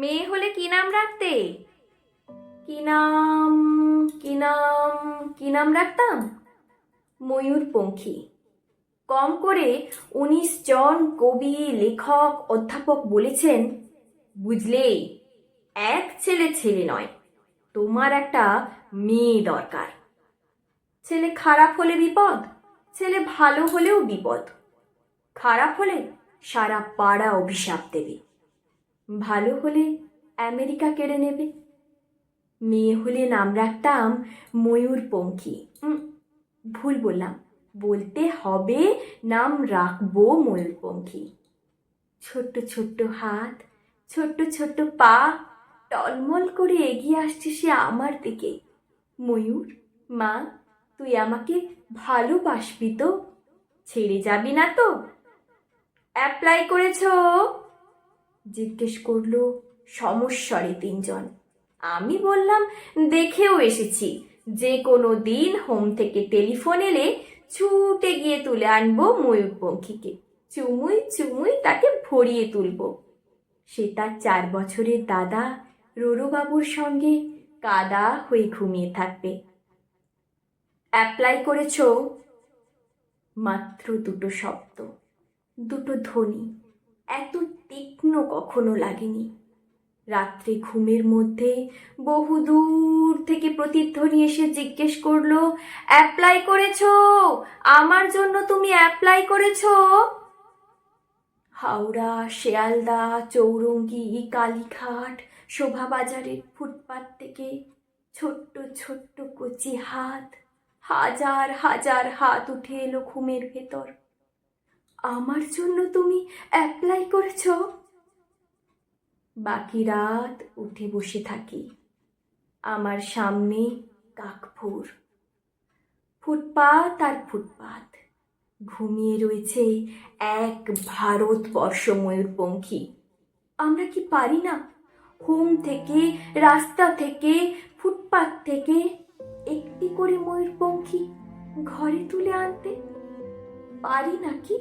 মেয়ে হলে কি নাম রাখতে? কি নাম? কি নাম? কি নাম রাখতাম? ময়ূরপঙ্খী। কম করে 19 জন কবি, লেখক, অধ্যাপক বলেছেন, বুঝলে, এক ছেলে ছেলে নয়, তোমার একটা মেয়ে দরকার। ছেলে খারাপ হলে বিপদ, ছেলে ভালো হলেও বিপদ। খারাপ হলে সারা পাড়া অভিশাপ দেবে, ভালো হলে আমেরিকা কেড়ে নেবে। মেয়ে হলে নাম রাখতাম ময়ূরপঙ্খী। ভুল বললাম, বলতে হবে নাম রাখবো ময়ূরপঙ্খী। ছোট্ট ছোট্ট হাত, ছোট্ট ছোট্ট পা, টলমল করে এগিয়ে আসছে সে আমার দিকে। ময়ূর, মা, তুই আমাকে ভালোবাসবি তো? ছেড়ে যাবি না তো? অ্যাপ্লাই করেছো? জিজ্ঞেস করলো সমস্বরে 3 জন। আমি বললাম, দেখেও এসেছি, যে কোনো দিন হোম থেকে টেলিফোন এলে ছুটে গিয়ে তুলে আনবো ময়ূরপঙ্খীকে, চুমুই চুমুই তাকে ভরিয়ে তুলবো। সে তার 4 বছরের দাদা রোরুবাবুর সঙ্গে কাদা হয়ে ঘুমিয়ে থাকবে। অ্যাপ্লাই করেছো? মাত্র 2টো শব্দ, 2টো ধ্বনি, এত তীক্ষ্ণ কখনো লাগেনি। রাত্রে ঘুমের মধ্যে বহু দূর থেকে প্রতিধ্বনি এসে জিজ্ঞেস করলো, অ্যাপ্লাই করেছো? আমার জন্য তুমি অ্যাপ্লাই করেছো? হাওড়া, শিয়ালদা, চৌরঙ্গি, কালীঘাট, শোভাবাজারের ফুটপাত থেকে ছোট্ট ছোট্ট কচি হাত, হাজার হাজার হাত উঠে এলো ঘুমের ভেতর। আমার জন্য তুমি অ্যাপ্লাই করেছো? বাকি রাত উঠে বসে থাকি। আমার সামনে কাকভোর, ফুটপাত আর ফুটপাত, ঘুমিয়ে রয়েছে এক ভারতবর্ষ ময়ূরপঙ্খী। আমরা কি পারি না হোম থেকে, রাস্তা থেকে, ফুটপাত থেকে একটি করে ময়ূরপঙ্খী ঘরে তুলে আনতে? পারি নাকি?